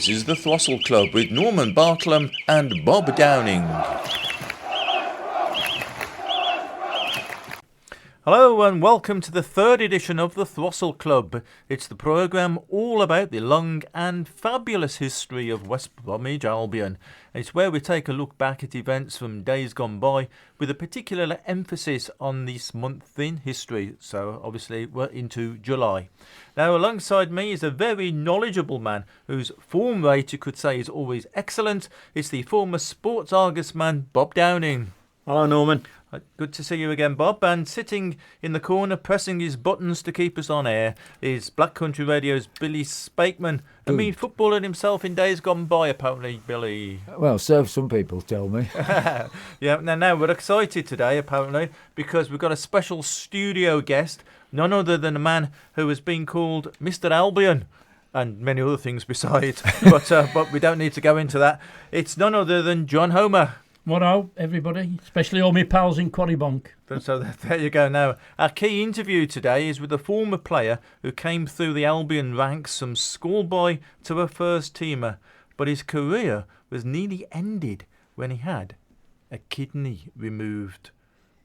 This is the Throstle Club with Norman Bartlam and Bob Downing. Hello and welcome to the third edition of the Throstle Club. It's the programme all about the long and fabulous history of West Bromwich Albion. It's where we take a look back at events from days gone by with a particular emphasis on this month in history. So obviously we're into July. Now alongside me is a very knowledgeable man whose form rate you could say is always excellent. It's the former Sports Argus man Bob Downing. Hello Norman. Good to see you again, Bob. And sitting in the corner, pressing his buttons to keep us on air, is Black Country Radio's Billy Spakeman. I mean, footballer himself in days gone by, apparently, Billy. Well, so some people tell me. Yeah, now we're excited today, apparently, because we've got a special studio guest, none other than a man who has been called Mr. Albion. And many other things besides, but we don't need to go into that. It's none other than John Homer. What everybody, especially all my pals in Quarrybonk. So there you go. Now, our key interview today is with a former player who came through the Albion ranks from schoolboy to a first teamer, but his career was nearly ended when he had a kidney removed.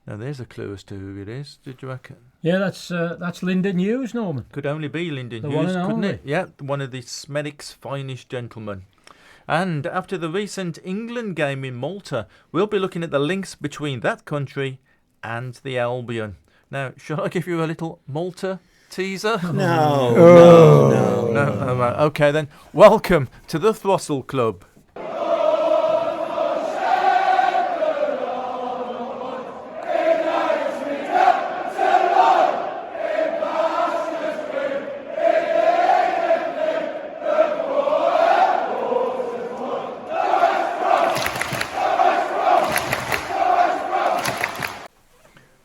Now, there's a clue as to who it is. Did you reckon? Yeah, that's Lyndon Hughes, Norman. Could only be Lyndon The Hughes, one and couldn't only. it? Yeah, one of the Smethwick's finest gentlemen. And after the recent England game in Malta, we'll be looking at the links between that country and the Albion. Now, shall I give you a little Malta teaser? No. No. Right. Okay then. Welcome to the Throstle Club.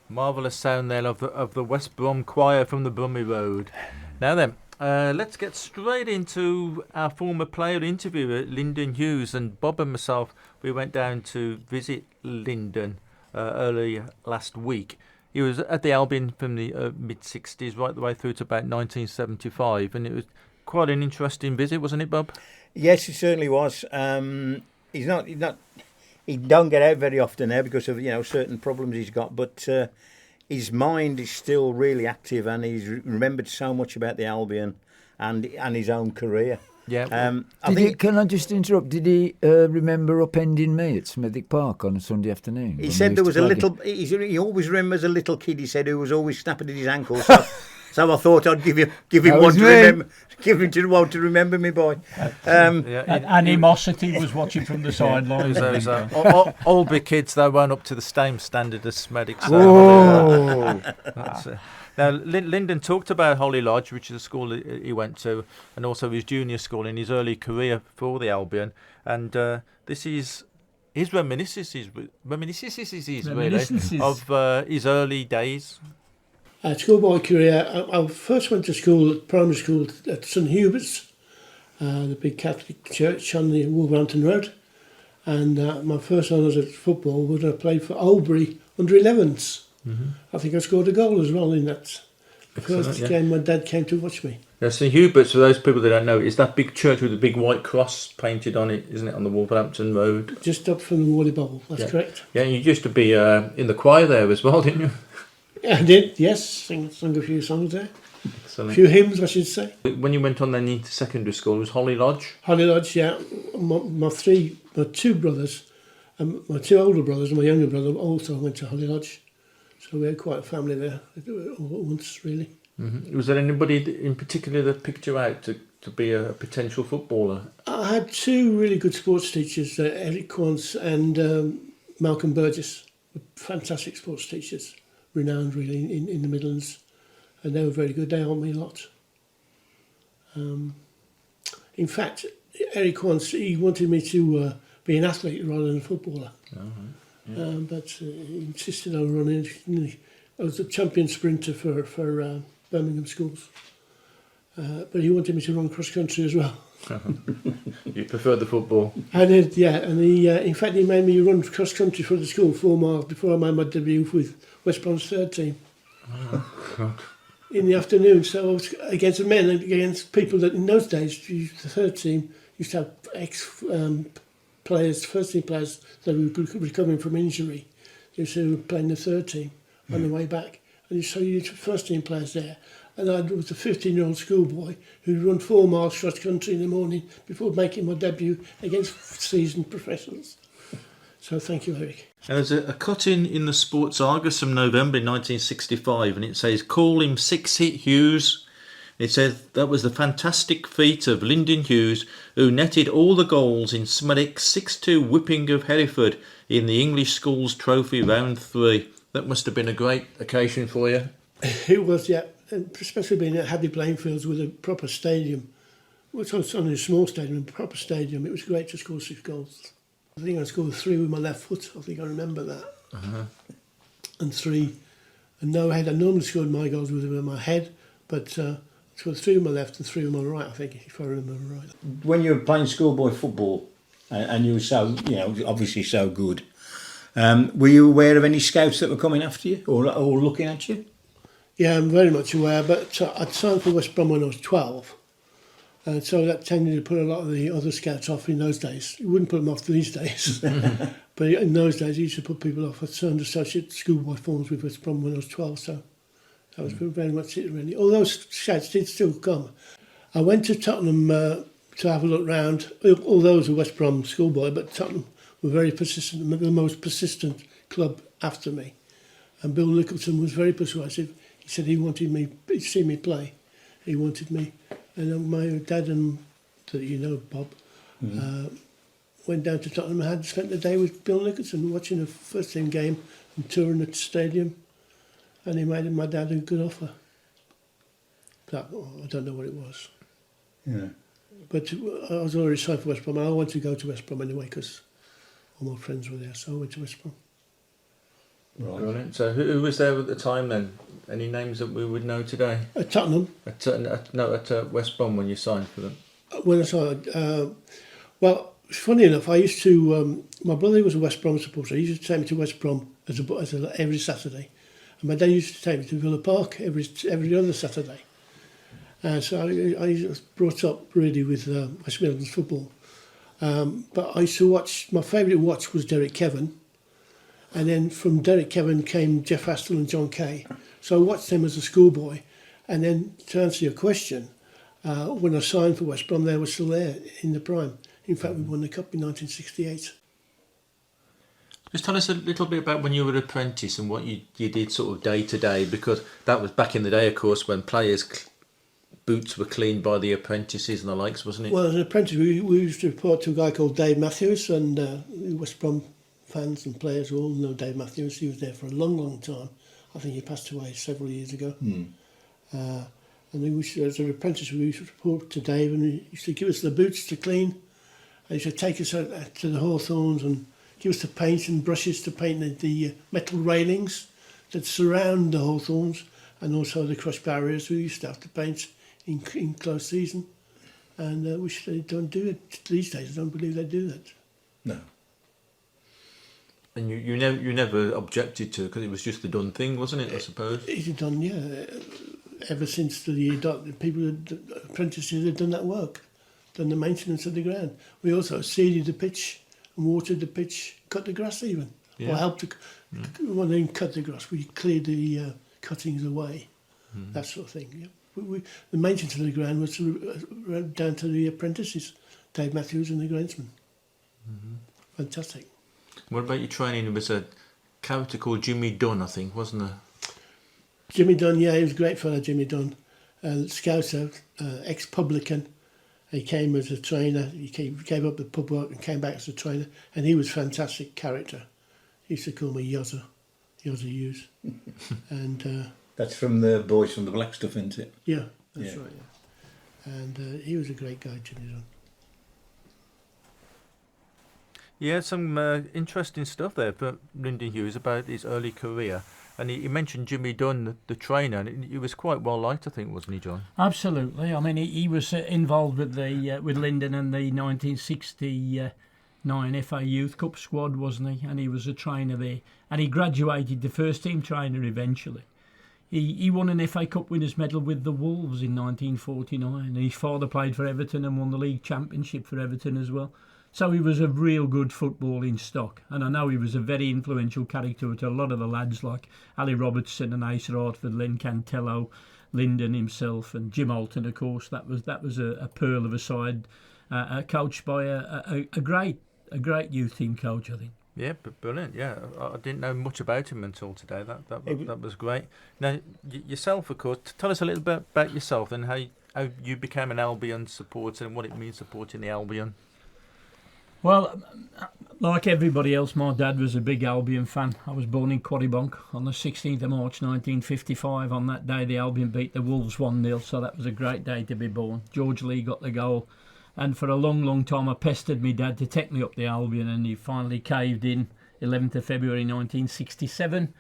Marvellous sound there of the West Brom choir from the Brummy Road. Now then, let's get straight into our former player interviewer, Lyndon Hughes. And Bob and myself, we went down to visit Lyndon early last week. He was at the Albion from the mid-60s right the way through to about 1975. And it was quite an interesting visit, wasn't it, Bob? Yes, it certainly was. He don't get out very often now because of certain problems he's got, but his mind is still really active, and he's remembered so much about the Albion and his own career. Yeah. Can I just interrupt? Did he remember upending me at Smethwick Park on a Sunday afternoon? He said there was a little. He always remembers a little kid. He said who was always snapping at his ankles. So I thought I'd give him one to remember. Give him one to remember me by. Animosity was watching from the sidelines. All big kids, though, weren't up to the same standard as Smethwick. Now, Lyndon talked about Holly Lodge, which is a school he went to, and also his junior school in his early career for the Albion. And this is his reminiscences really, of his early days. Schoolboy career, I first went to primary school at St Hubert's, the big Catholic church on the Wolverhampton Road. And my first honours at football was I played for Oldbury under-11s. Mm-hmm. I think I scored a goal as well in that. The first game my dad came to watch me. Yeah, St Hubert's, for those people that don't know, is that big church with a big white cross painted on it, isn't it, on the Wolverhampton Road? Just up from the Wally Bowl, that's correct. Yeah, you used to be in the choir there as well, didn't you? I did, yes. Sung a few songs there. Excellent. A few hymns, I should say. When you went on then into secondary school, it was Holly Lodge? Holly Lodge, yeah. My two brothers, my two older brothers and my younger brother also went to Holly Lodge. So we had quite a family there all at once, really. Mm-hmm. Was there anybody in particular that picked you out to be a potential footballer? I had two really good sports teachers, Eric Quance and Malcolm Burgess. Fantastic sports teachers. Renowned really in the Midlands, and they were very good. They helped me a lot. In fact, Eric once he wanted me to be an athlete rather than a footballer, but he insisted on running. I was a champion sprinter for Birmingham schools, but he wanted me to run cross country as well. You preferred the football? I did, yeah. And in fact, he made me run cross country for the school 4 miles before I made my debut with West Bromwich third team. Oh, God. In the afternoon, so I was against men, against people that in those days, the third team, used to have players, first team players that were recovering from injury. They used to play in the third team on the way back. And so you had first team players there. And I was a 15-year-old schoolboy who'd run 4 miles cross country in the morning before making my debut against seasoned professionals. So thank you, Eric. There's a cut-in in the Sports Argus from November 1965, and it says, "Call him 6-hit Hughes." It says that was the fantastic feat of Lyndon Hughes, who netted all the goals in Smethwick's 6-2 whipping of Hereford in the English Schools Trophy Round 3. That must have been a great occasion for you. It was, yeah. And especially being at Hadley playing fields with a proper stadium. Well, it's only a small stadium, a proper stadium. It was great to score 6 goals. I think I scored 3 with my left foot. I think I remember that. And 3, and no head. I normally scored my goals with my head, but I scored 3 with my left and 3 with my right, I think, if I remember right. When you were playing schoolboy football, and you were so, obviously so good, were you aware of any scouts that were coming after you or looking at you? Yeah, I'm very much aware, but I'd signed for West Brom when I was 12. And so that tended to put a lot of the other scouts off in those days. You wouldn't put them off these days. But in those days, you used to put people off. I signed associate schoolboy forms with West Brom when I was 12, so that was very much it, really. Although scouts did still come. I went to Tottenham to have a look round. Although I was a West Brom schoolboy, but Tottenham were very persistent, the most persistent club after me. And Bill Nicholson was very persuasive. He said he wanted me, he'd seen me play. He wanted me. And my dad and, Bob, went down to Tottenham and had spent the day with Bill Nicholson watching a first team game and touring the stadium. And he made my dad a good offer. I don't know what it was. Yeah. But I was already signed for West Brom. I wanted to go to West Brom anyway because all my friends were there, so I went to West Brom. Right. Brilliant. So who was there at the time then? Any names that we would know today? At Tottenham? At West Brom when you signed for them? When I signed, well, funny enough, I used to, my brother was a West Brom supporter. He used to take me to West Brom every Saturday. And my dad used to take me to Villa Park every other Saturday. So I was brought up really with West Midlands football. But I used to watch, my favourite watch was Derek Kevin. And then from Derek Kevin came Geoff Astle and John Kay. So I watched them as a schoolboy. And then to answer your question, when I signed for West Brom, they were still there in the prime. In fact, we won the cup in 1968. Just tell us a little bit about when you were an apprentice and what you did sort of day to day, because that was back in the day, of course, when players' boots were cleaned by the apprentices and the likes, wasn't it? Well, as an apprentice, we used to report to a guy called Dave Matthews, and West Brom fans and players all know Dave Matthews. He was there for a long, long time. I think he passed away several years ago. And as an apprentice, we used to report to Dave, and he used to give us the boots to clean. And he used to take us out to the Hawthorns and give us the paint and brushes to paint the metal railings that surround the Hawthorns, and also the crush barriers we used to have to paint in close season. And which they don't do it these days. I don't believe they do that. No. And you never objected to it because it was just the done thing, wasn't it, I suppose? It's done, yeah. Ever since the apprentices had done that work, done the maintenance of the ground. We also seeded the pitch and watered the pitch, cut the grass even. Yeah. Or helped to, when they didn't cut the grass, we cleared the cuttings away, that sort of thing. Yeah. The maintenance of the ground was down to the apprentices, Dave Matthews and the groundsman. Fantastic. What about your training? There was a character called Jimmy Dunn, I think, wasn't there? Jimmy Dunn, yeah, he was a great fellow, Jimmy Dunn. Scouser, ex-publican. He came as a trainer. He came up with pub work and came back as a trainer. And he was a fantastic character. He used to call me Yozza Hughes. And that's from the boys from the Black Stuff, isn't it? Yeah, that's right, yeah. And he was a great guy, Jimmy Dunn. Yeah, some interesting stuff there for Lyndon Hughes about his early career. And he mentioned Jimmy Dunn, the trainer, and he was quite well liked, I think, wasn't he, John? Absolutely. I mean, he was involved with with Lyndon and the 1969 FA Youth Cup squad, wasn't he? And he was a trainer there. And he graduated the first team trainer eventually. He won an FA Cup winners' medal with the Wolves in 1949. His father played for Everton and won the league championship for Everton as well. So he was a real good footballing stock. And I know he was a very influential character to a lot of the lads like Ali Robertson and Ace Hartford, Len Cantello, Lyndon himself, and Jim Alton, of course. That was a pearl of a side, coached by a great youth team coach, I think. Yeah, brilliant. Yeah, I didn't know much about him until today. That was great. Now, yourself, of course, tell us a little bit about yourself and how you became an Albion supporter and what it means supporting the Albion. Well, like everybody else, my dad was a big Albion fan. I was born in Quarrybonk on the 16th of March 1955. On that day, the Albion beat the Wolves 1-0, so that was a great day to be born. George Lee got the goal. And for a long time, I pestered my dad to take me up the Albion, and he finally caved in 11th of February 1967.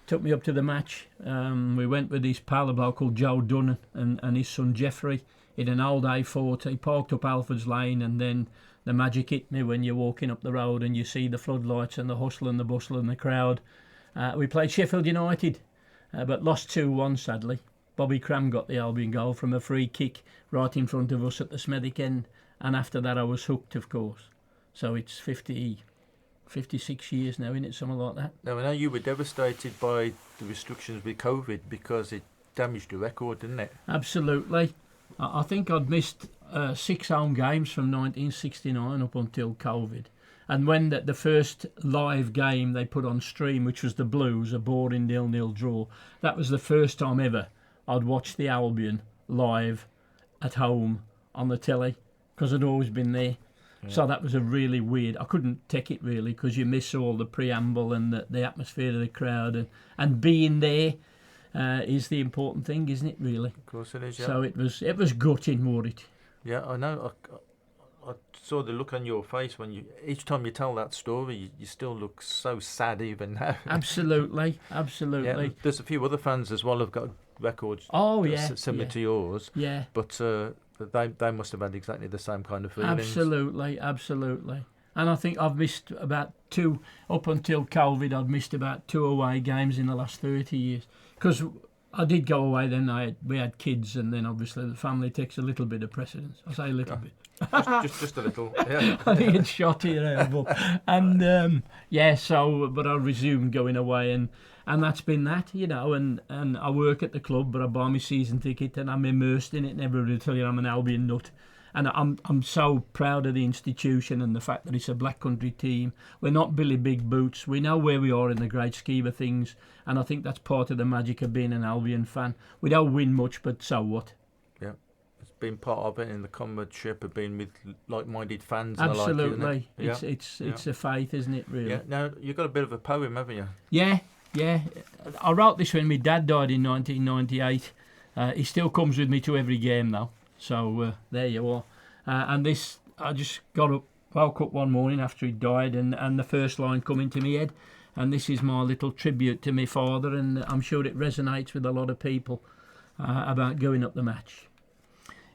Took me up to the match. We went with his pal, a bloke called Joe Dunn, and his son Jeffrey, in an old A40. Parked up Alford's Lane, and then the magic hit me when you're walking up the road and you see the floodlights and the hustle and the bustle and the crowd. We played Sheffield United, but lost 2-1, sadly. Bobby Cram got the Albion goal from a free kick right in front of us at the Smethwick end. And after that, I was hooked, of course. So it's 56 years now, isn't it? Something like that. Now, I know you were devastated by the restrictions with COVID because it damaged the record, didn't it? Absolutely. I think I'd missed 6 home games from 1969 up until COVID. And when the first live game they put on stream, which was the Blues, a boring 0-0 draw, that was the first time ever I'd watched the Albion live at home on the telly, because I'd always been there. Yeah. So that was a really weird... I couldn't take it, really, because you miss all the preamble and the atmosphere of the crowd. And being there is the important thing, isn't it, really? Of course it is, yeah. So it was gutting, wasn't it? Yeah, I know. I saw the look on your face when each time you tell that story, you still look so sad even now. Absolutely. Yeah, there's a few other fans as well who've got records similar to yours. Yeah. But they must have had exactly the same kind of feelings. Absolutely. And I think I've missed about 2, up until COVID, I'd missed about 2 away games in the last 30 years. Because I did go away then, we had kids, and then obviously the family takes a little bit of precedence. I say a little bit. just a little, yeah. I think it's shot here, and but I resumed going away, and that's been that, and I work at the club, but I buy my season ticket and I'm immersed in it, and everybody will tell you I'm an Albion nut. And I'm so proud of the institution and the fact that it's a Black Country team. We're not Billy Big Boots. We know where we are in the great scheme of things, and I think that's part of the magic of being an Albion fan. We don't win much, but so what? Yeah, it's been part of it in the comradeship of being with like-minded fans. Absolutely, and it's a faith, isn't it? Really. Yeah. Now you've got a bit of a poem, haven't you? Yeah. I wrote this when my dad died in 1998. He still comes with me to every game though. So there you are. And this, I just woke up one morning after he died, and the first line come into my head. And this is my little tribute to my father, and I'm sure it resonates with a lot of people about going up the match.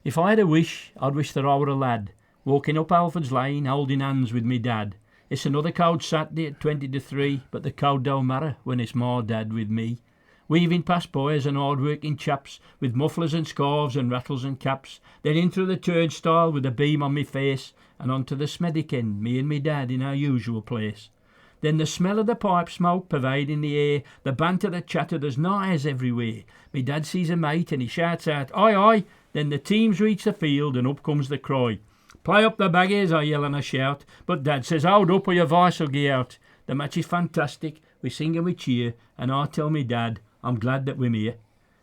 If I had a wish, I'd wish that I were a lad, walking up Alford's Lane, holding hands with me dad. It's another cold Saturday at 20-3, but the cold don't matter when it's my dad with me. Weaving past boys and hard-working chaps with mufflers and scarves and rattles and caps. Then in through the turnstile with a beam on me face, and onto the Smethwick end, me and me dad in our usual place. Then the smell of the pipe smoke pervading the air, the banter, the chatter, there's knives everywhere. Me dad sees a mate and he shouts out, "Aye, aye!" Then the teams reach the field and up comes the cry. "Play up the Baggies," I yell and I shout, but Dad says, "Hold up or your voice will go out." The match is fantastic, we sing and we cheer, and I tell me Dad, I'm glad that we're here.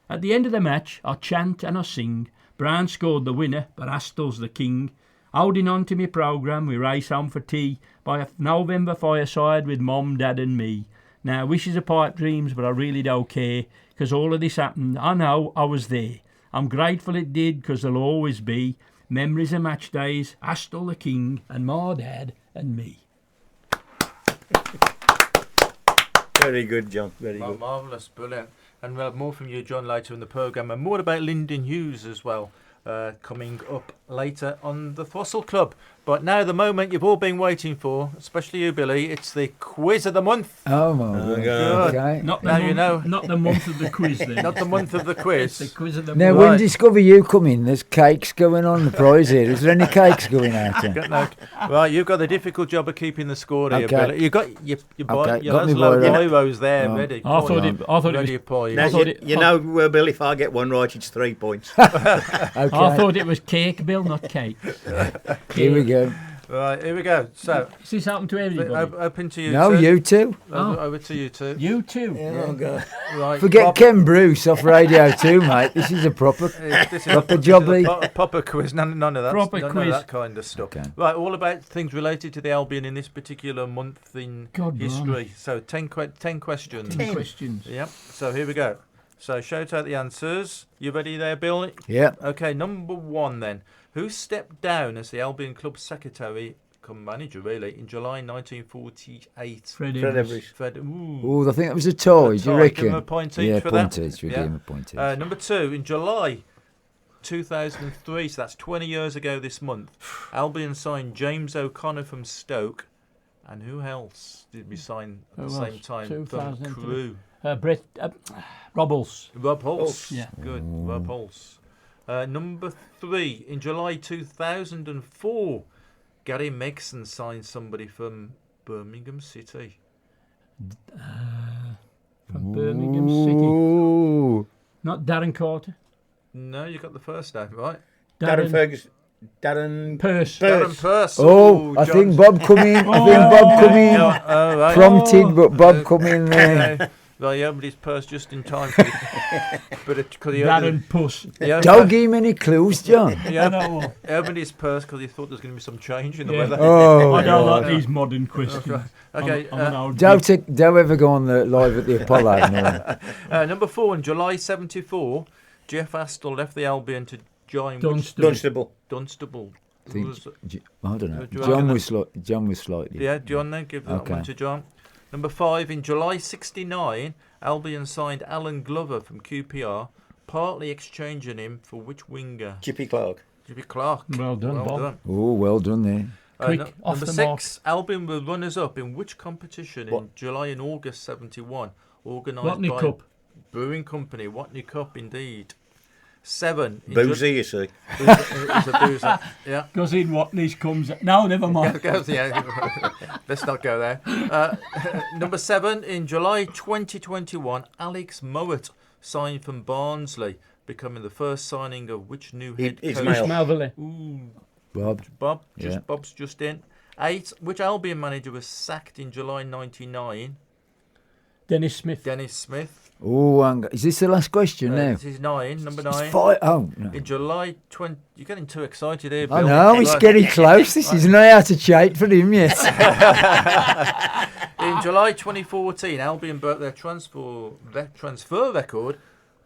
At the end of the match, I chant and I sing. Brown scored the winner, but Astor's the king. Holding on to me programme, we race home for tea by a November fireside with Mom, Dad and me. Now, wishes are pipe dreams, but I really don't care, 'cause all of this happened, I know I was there. I'm grateful it did, 'cause there'll always be memories of match days, Astor the king, and my dad and me. Very good, John. Very good. Marvellous, brilliant. And we'll have more from you, John, later in the programme, and more about Lyndon Hughes as well, coming up later on the Throstle Club. But But now the moment you've all been waiting for, especially you, Billy, it's the quiz of the month. Oh, my God. Okay. Not the Now month, you know. Not the month of the quiz then. Not the month of the quiz. The quiz of the Now, month. when Right. Discover You come in, there's cakes going on the prize here. Is there any cakes going out here? No, right, you've got the difficult job of keeping the score here, Okay. Billy. You got your Okay, your got me Laszlo biro. Biros there Oh. ready. I thought it ready was. for you. Now, thought you know, Bill, if I get one right, it's 3 points. Okay. I thought it was cake, Bill, not cake. Here we go. Right, here we go. So, Does this happen to everybody? open to you No, two. you two. Over to you two. You too. Oh, God. Right, Forget Bob, Ken Bruce off Radio 2, mate. This is a proper... this is proper this is jobby. a proper quiz. None of that. Proper none quiz. of that kind of stuff. Okay. Right, all about things related to the Albion in this particular month in God, history. blimey. So 10 questions. 10 questions. Yep. So here we go. So shout out the answers. You ready there, Bill? Yeah. Okay, number 1 then. Who stepped down as the Albion club secretary, come manager really, in July 1948? Fred Fred Evans. Everest. Fred. Ooh. Oh, I think that was a tie. Do you Give reckon? him a point each Yeah, for point that. each. We Yeah. give him a point each. Number 2, in July 2003, so that's 20 years ago this month, Albion signed James O'Connor from Stoke. And who else did we sign at the Who same else? time from 2003. Crewe? Brett Robles. Rob Hulse. Yeah. Good, Rob Hulse. Number 3, in July 2004, Gary Megson signed somebody from Birmingham City. From Birmingham City. Ooh. Not Darren Carter. No, you got the first name right. Darren Ferguson. Darren Purse. Darren Purse. Oh, I think Bob come in. I think Bob come in. Oh, right. Prompted, but Bob come in there. Well, he opened his purse just in time for because he opened, Darren Puss. Don't give him any clues, John. he opened his purse because he thought there was going to be some change in the Yeah. weather. Oh, I don't God. like these modern questions. Okay, I'm an old Don't ever go on the live at the Apollo. No. number 4, in July 74, Geoff Astle left the Albion to join Dunstable. Dunstable. I think I don't know. Do you reckon John was slightly. Yeah, John then, give that Okay. one to John. Number 5, in July 69, Albion signed Alan Glover from QPR, partly exchanging him for which winger? Chippy Clark. Jimmy Clark. Well done, Bob. Oh, well done there. Quick, off number the 6, Albion were runners-up in which competition What? in July and August 71, organised Watney by Cup. Brewing Company, Watney Cup indeed. 7. in Boozy, you see. It's a boozer. Yeah. Goes in Watney's comes. No, never mind. Yeah. Let's not go there. Number 7, in July 2021, Alex Mowat signed from Barnsley, becoming the first signing of which new head coach? Ismail. Malverley. Ooh, Bob. Bob. Yeah. Bob's just in. 8, which Albion manager was sacked in July 99? Dennis Smith. Dennis Smith. Oh, is this the last question now? This is 9, number 9. It's 5. Oh, no. In July 20... You're getting too excited here, Bill. I know, it's Right. getting close. This is not out of shape for him yet. In July 2014, Albion broke their transfer record,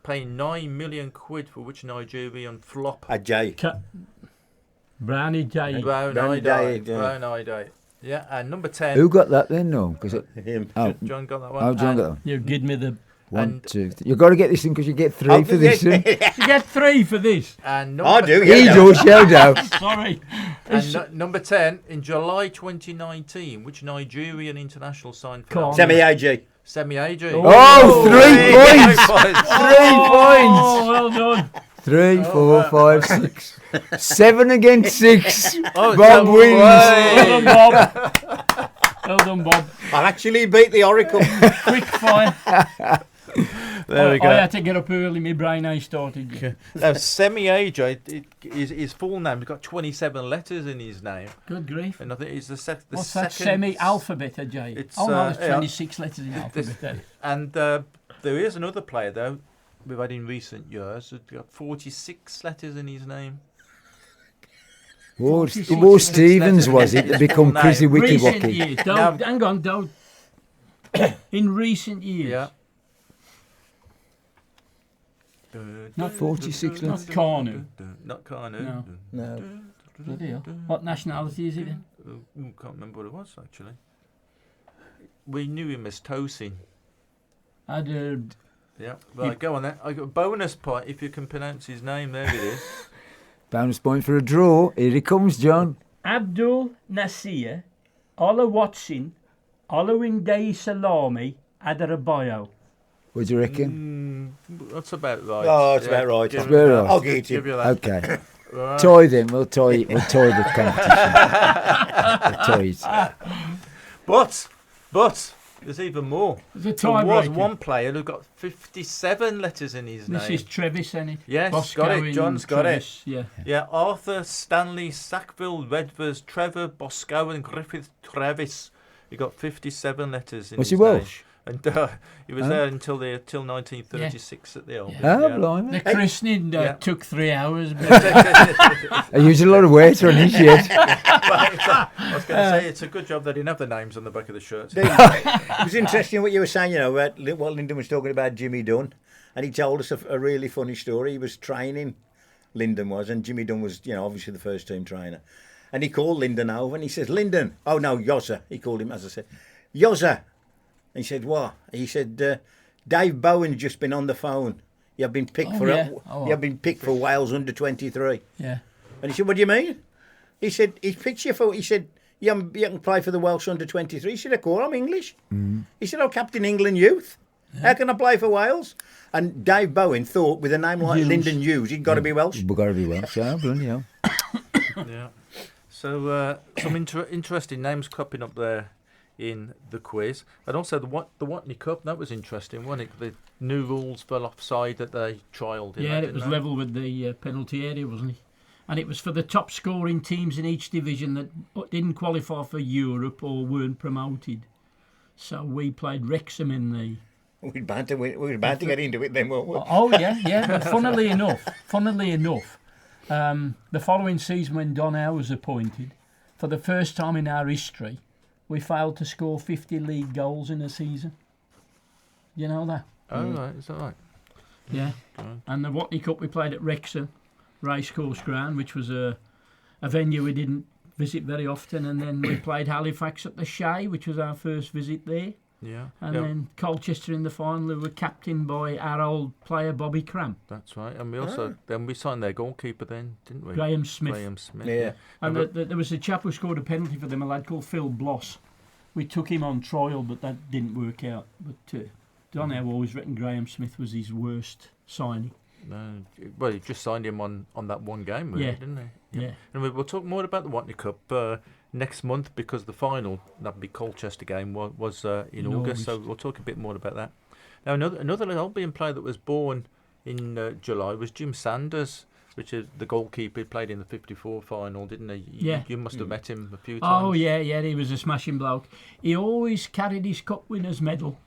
paying £9 million for which Nigerian flop? Ajay. Brownie J. Brown Brown Eyed Eye, Eye. yeah. Brown Eyed Eye. Yeah, and number 10. Who got that then? No, because Him. John got that one. oh, John And got that one. You give me the. 1, and- 2, 3. You've got to get this in because you get 3 for this one. You get 3 for this. And I number, do, He yeah. does, shout out. Sorry. number 10, in July 2019, which Nigerian international signed for Come on. Albion? Semi-AG. Semi-AG. Oh, 3 points! 3 points! Oh, well done. 3, 4, 5, 6. 7 against 6. Oh, Bob so- wins. Well done, Bob. Well done, Bob. I've actually beat the Oracle. Quick fire. There we go. I had to get up early. My brain ain't started. Now, Semi-AJ, his full name, he's got 27 letters in his name. Good grief. And I think he's the second. What's that semi-alphabet, Jay? It's, Oh, no, it's yeah. 26 letters in the alphabet. then. And there is another player, though, we've had in recent years, who's got 46 letters in his name. War Stevens was it to become No. Chrissy Wicky Recent Wacky? years. Now- Don't, hang on, don't. In recent years. Yeah. Not 46 Not letters. Carnu. Not Carnu. No. No. Bloody hell. What nationality is he then? Can't remember what it was, actually. We knew him as Tosin. I'd, Yeah. Right, go on then. I got a bonus point if you can pronounce his name. There it is. Bonus point for a draw. Here he comes, John. Abdul Nasir, Ola Watson, Olawinde Salami, Adarabayo. What do you reckon? That's about right. Oh, it's about right. Give It's you about that. right. I'll give it to Give you. you that. Okay. Right. Toy them. We'll toy the competition. The toys. But there's even more. There's a There was tiebreaker. one player who got 57 letters in his This name. is Trevis, isn't it? Yes, Bosco got it. in John's got Trevis, Yeah. Yeah, Arthur, Stanley, Sackville, Redvers, Trevor, Bosco and Griffith Travis. He got 57 letters in Was his he name. Welsh? And he was there until 1936 at the Albion. Oh, yeah. blimey. The christening Yeah. took 3 hours. But I used a lot of weight on his yet. I was going to say, it's a good job they didn't have the names on the back of the shirts. It was interesting what you were saying, about what Lyndon was talking about Jimmy Dunn. And he told us a really funny story. He was training, Lyndon was, and Jimmy Dunn was, obviously the first team trainer. And he called Lyndon over and he says, Lyndon, oh no, Yozza, he called him, as I said, Yozza. And he said, what? He said, Dave Bowen's just been on the phone. You've been picked you've been picked for Wales under 23. yeah. And he said, what do you mean? He said, he's picked you for, he said, you can play for the Welsh under 23. He said, of course, I'm English. He said, captain England youth. How can I play for Wales? And Dave Bowen thought with a name like Hughes. Lyndon Hughes, he'd got to be Welsh. We've got to be Welsh. Yeah, bloody hell. Yeah. So some interesting names cropping up there in the quiz, and also the Watney Cup. That was interesting, wasn't it? The new rules for offside that they trialled. Yeah, it was level with the penalty area, wasn't it? And it was for the top scoring teams in each division that didn't qualify for Europe or weren't promoted. So we played Wrexham in the... We were bound to get into it then, weren't we? Oh yeah. But funnily enough, the following season when Don Howe was appointed, for the first time in our history, we failed to score 50 league goals in a season. You know that? Oh, right, is that right? Yeah. Right. And the Watney Cup we played at Wrexham Racecourse Ground, which was a venue we didn't visit very often, and then we played Halifax at the Shay, which was our first visit there. Yeah. And then Colchester in the final, who were captained by our old player Bobby Cramp. That's right. And we also then we signed their goalkeeper then, didn't we? Graham Smith. Yeah. And there was a chap who scored a penalty for them, a lad called Phil Bloss. We took him on trial, but that didn't work out. But Don Howe always reckoned Graham Smith was his worst signing. Well, he just signed him on that one game, really, didn't he? Yeah. And we'll talk more about the Watney Cup next month, because the final, that'd be Colchester game, was in August, so we'll talk a bit more about that. Now, another Albion player that was born in July was Jim Sanders, which is the goalkeeper. He played in the 54 final, didn't he? Yeah. You must have met him a few times. Oh, yeah, he was a smashing bloke. He always carried his cup winner's medal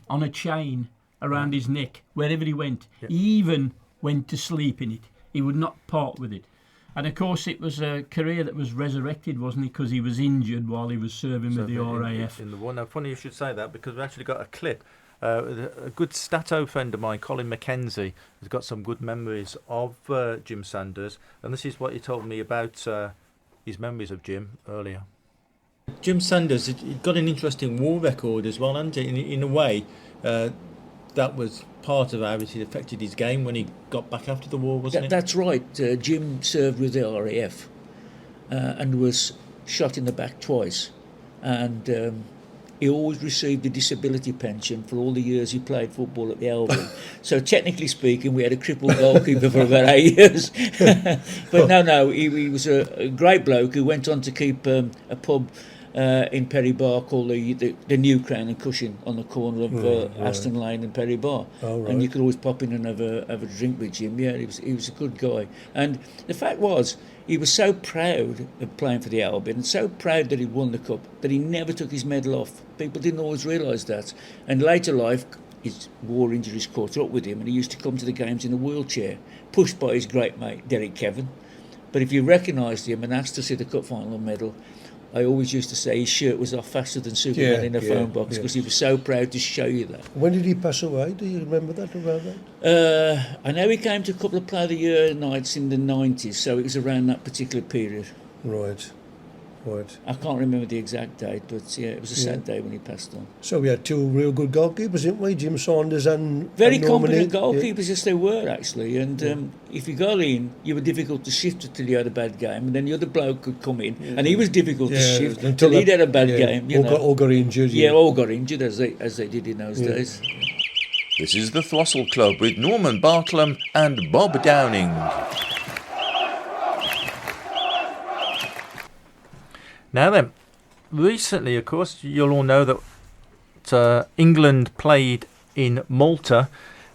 on a chain around his neck wherever he went. Yeah. He even went to sleep in it. He would not part with it. And of course, it was a career that was resurrected, wasn't it? Because he was injured while he was serving with the RAF. In the war. Now, funny you should say that, because we've actually got a clip. A good Stato friend of mine, Colin McKenzie, has got some good memories of Jim Sanders, and this is what he told me about his memories of Jim earlier. Jim Sanders, he'd got an interesting war record as well, and in a way, that was part of how it affected his game when he got back after the war, wasn't it? That's right. Jim served with the RAF and was shot in the back twice, and he always received a disability pension for all the years he played football at the Albion. So technically speaking, we had a crippled goalkeeper for about 8 years. But no, he was a great bloke who went on to keep a pub in Perry Bar called the New Crown and Cushion on the corner of Aston Lane and Perry Bar. Oh, right. And you could always pop in and have a drink with Jim. Yeah, he was a good guy. And the fact was, he was so proud of playing for the Albion and so proud that he'd won the cup that he never took his medal off. People didn't always realise that. And later life, his war injuries caught up with him, and he used to come to the games in a wheelchair, pushed by his great mate Derek Kevin. But if you recognised him and asked to see the cup final medal, I always used to say his shirt was off faster than Superman in a phone box, because he was so proud to show you that. When did he pass away? Do you remember that, around that? I know he came to a couple of Player of the Year nights in the 90s, so it was around that particular period. Right. Right. I can't remember the exact date, but yeah, it was a sad day when he passed on. So we had two real good goalkeepers, didn't we? Jim Saunders and Very and Norman competent Hill. goalkeepers, yes they were actually, and if you got in, you were difficult to shift until you had a bad game, and then the other bloke could come in, and he was difficult to shift until he'd had a bad game. All got injured. Yeah, all got injured as they did in those days. This is the Throstle Club with Norman Bartlam and Bob Downing. Now then, recently, of course, you'll all know that England played in Malta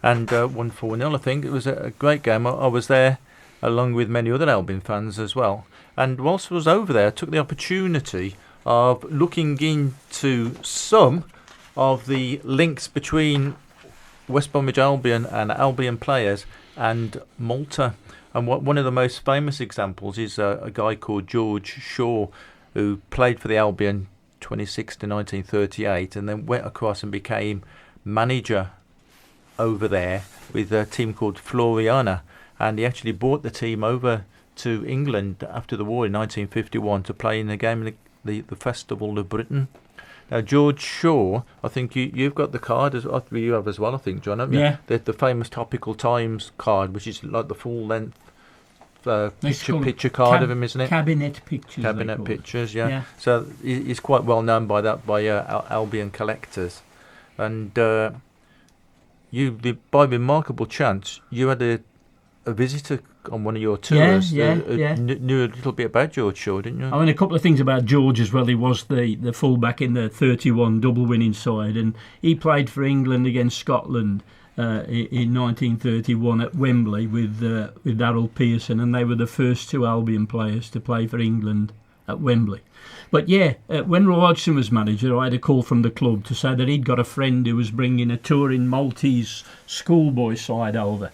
and won 4-0, I think. It was a great game. I was there along with many other Albion fans as well. And whilst I was over there, I took the opportunity of looking into some of the links between West Bromwich Albion and Albion players and Malta. And one of the most famous examples is a guy called George Shaw, who played for the Albion 26 to 1938 and then went across and became manager over there with a team called Floriana. And he actually brought the team over to England after the war in 1951 to play in the game, the Festival of Britain. Now, George Shaw, I think you've got the card, as you have as well, I think, John, haven't you? Yeah. The famous Topical Times card, which is like the full-length picture card of him, isn't it? Cabinet pictures. Cabinet pictures, yeah. So he's quite well known by Albion collectors. And you, by remarkable chance, you had a visitor on one of your tours who knew a little bit about George Shaw, didn't you? I mean, a couple of things about George as well. He was the full-back in the 31 double-winning side, and he played for England against Scotland in 1931 at Wembley with Darrell Pearson, and they were the first two Albion players to play for England at Wembley. But when Roy Hodgson was manager, I had a call from the club to say that he'd got a friend who was bringing a touring Maltese schoolboy side over.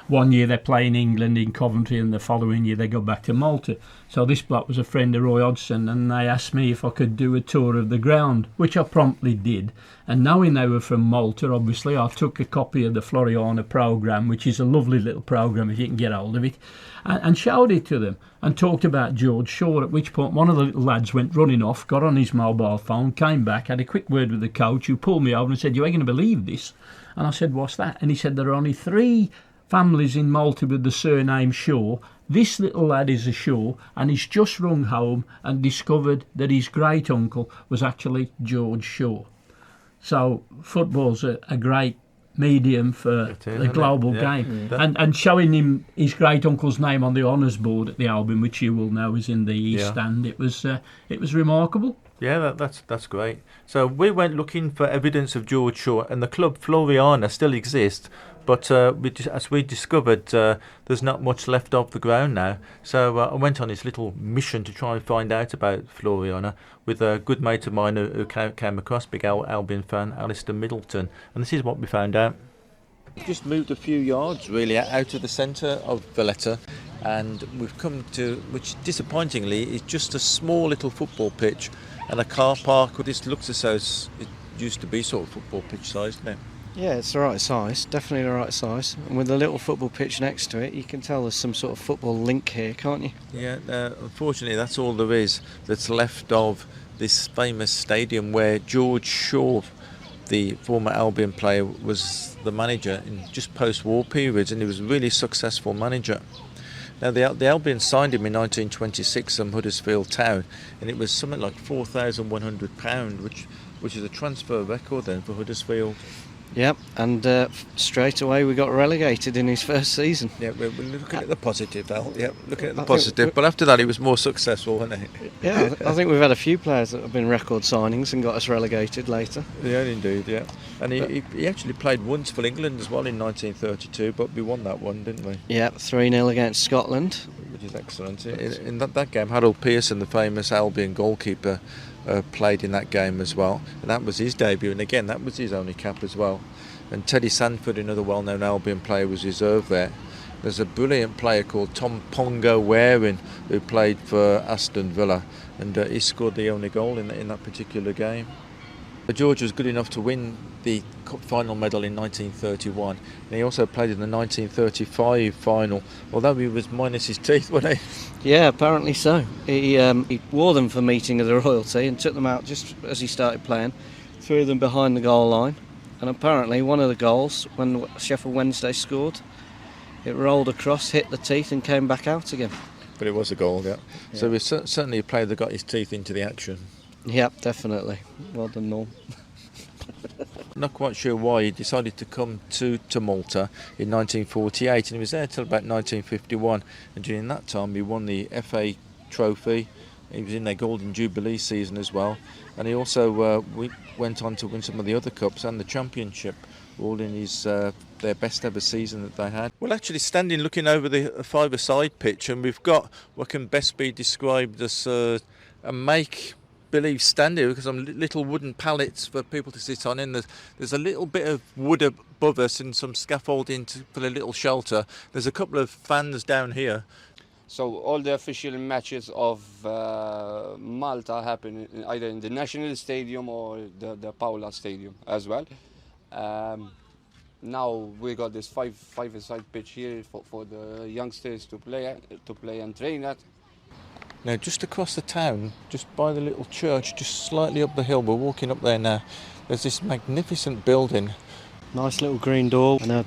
One year they're playing England in Coventry, and the following year they go back to Malta. So this bloke was a friend of Roy Hodgson, and they asked me if I could do a tour of the ground, which I promptly did. And knowing they were from Malta, obviously, I took a copy of the Floriana programme, which is a lovely little programme if you can get hold of it, and showed it to them and talked about George Shaw, at which point one of the little lads went running off, got on his mobile phone, came back, had a quick word with the coach, who pulled me over and said, "You ain't going to believe this." And I said, "What's that?" And he said, "There are only 3 families in Malta with the surname Shaw. This little lad is a Shaw, and he's just rung home and discovered that his great uncle was actually George Shaw." So football's a great medium for the global game, and showing him his great uncle's name on the honours board at the Albion, which you will know is in the East Stand. It was remarkable. Yeah, that's great. So we went looking for evidence of George Shaw, and the club Floriana still exists, but as we discovered, there's not much left of the ground now. So I went on this little mission to try and find out about Floriana with a good mate of mine who came across, big Albion fan, Alistair Middleton, and this is what we found out. Just moved a few yards really out of the centre of Valletta, and we've come to, which disappointingly is just a small little football pitch and a car park. This looks as though it used to be sort of football pitch size, doesn't it? Yeah, it's the right size, definitely the right size. And with a little football pitch next to it, you can tell there's some sort of football link here, can't you? Yeah, unfortunately that's all there is that's left of this famous stadium where George Shaw, the former Albion player, was the manager in just post-war periods, and he was a really successful manager. Now the Albion signed him in 1926 from Huddersfield Town, and it was something like £4,100, which is a transfer record then for Huddersfield. Yep, and straight away we got relegated in his first season. Yeah, we're looking at the positive, Al. Yeah, looking at the positive. But after that, he was more successful, wasn't he? Yeah, I think we've had a few players that have been record signings and got us relegated later. Yeah, indeed, yeah. And he actually played once for England as well in 1932, but we won that one, didn't we? Yeah, 3-0 against Scotland. Which is excellent. In that game, Harold Pearson, the famous Albion goalkeeper, played in that game as well, and that was his debut, and again that was his only cap as well. And Teddy Sanford, another well-known Albion player, was reserved there. There's a brilliant player called Tom Pongo Waring who played for Aston Villa, and he scored the only goal in that particular game. George was good enough to win the cup final medal in 1931, and he also played in the 1935 final, although he was minus his teeth, wasn't he? Yeah, apparently so. He wore them for meeting of the royalty and took them out just as he started playing, threw them behind the goal line, and apparently one of the goals, when Sheffield Wednesday scored, it rolled across, hit the teeth and came back out again. But it was a goal, yeah. So he's certainly a player that got his teeth into the action. Yep, definitely. Well done, Norm. Not quite sure why he decided to come to Malta in 1948, and he was there till about 1951, and during that time he won the FA Trophy. He was in their Golden Jubilee season as well, and he also went on to win some of the other cups and the Championship, all in his their best ever season that they had. Well, actually standing looking over the five-a-side pitch, and we've got what can best be described as a make-believe stand here, because some little wooden pallets for people to sit on, and there's a little bit of wood above us and some scaffolding for a little shelter. There's a couple of fans down here. So all the official matches of Malta happen either in the National Stadium or the Paula Stadium as well. Now we got this five-a-side pitch here for the youngsters to play and train at. Now just across the town, just by the little church, just slightly up the hill, we're walking up there now, there's this magnificent building. Nice little green door and a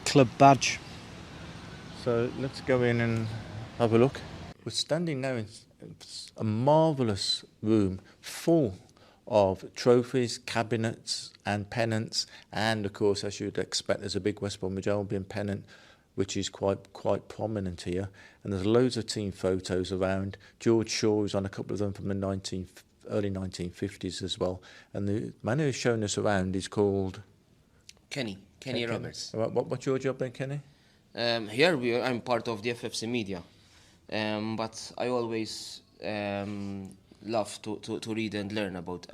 club badge. So let's go in and have a look. We're standing now in a marvellous room full of trophies, cabinets and pennants, and of course, as you'd expect, there's a big West Bromwich Albion pennant which is quite prominent here, and there's loads of team photos around. George Shaw is on a couple of them from the early 1950s as well, and the man who's shown us around is called Kenny Roberts. What's your job then, Kenny? Here I'm part of the FFC media, but I always love to read and learn about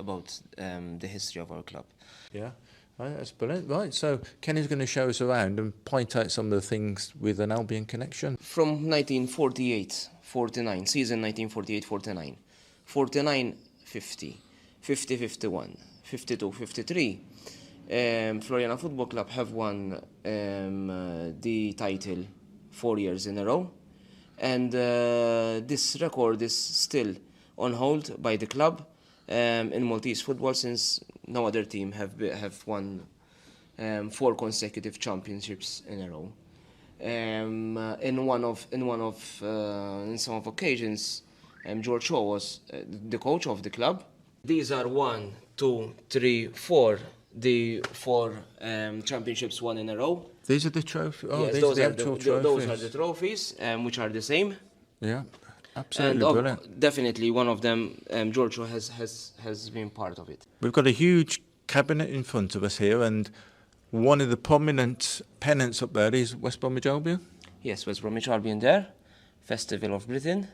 the history of our club. Yeah, right, that's brilliant. Right, so Kenny's going to show us around and point out some of the things with an Albion connection. From 1948-49, season 1948-49, 49-50, 50-51, 52-53, Floriana Football Club have won the title 4 years in a row, and this record is still on hold by the club in Maltese football, since no other team have won 4 consecutive championships in a row. In some of occasions, George Shaw was the coach of the club. These are 1, 2, 3, 4. The 4 championships won in a row. These are the trophies. Oh, yes, these those are are the actual the, trophies. those are the trophies, which are the same. Yeah, absolutely and brilliant. Definitely one of them, George Shaw has been part of it. We've got a huge cabinet in front of us here, and one of the prominent pennants up there is West Bromwich Albion. Yes, West Bromwich Albion there, Festival of Britain.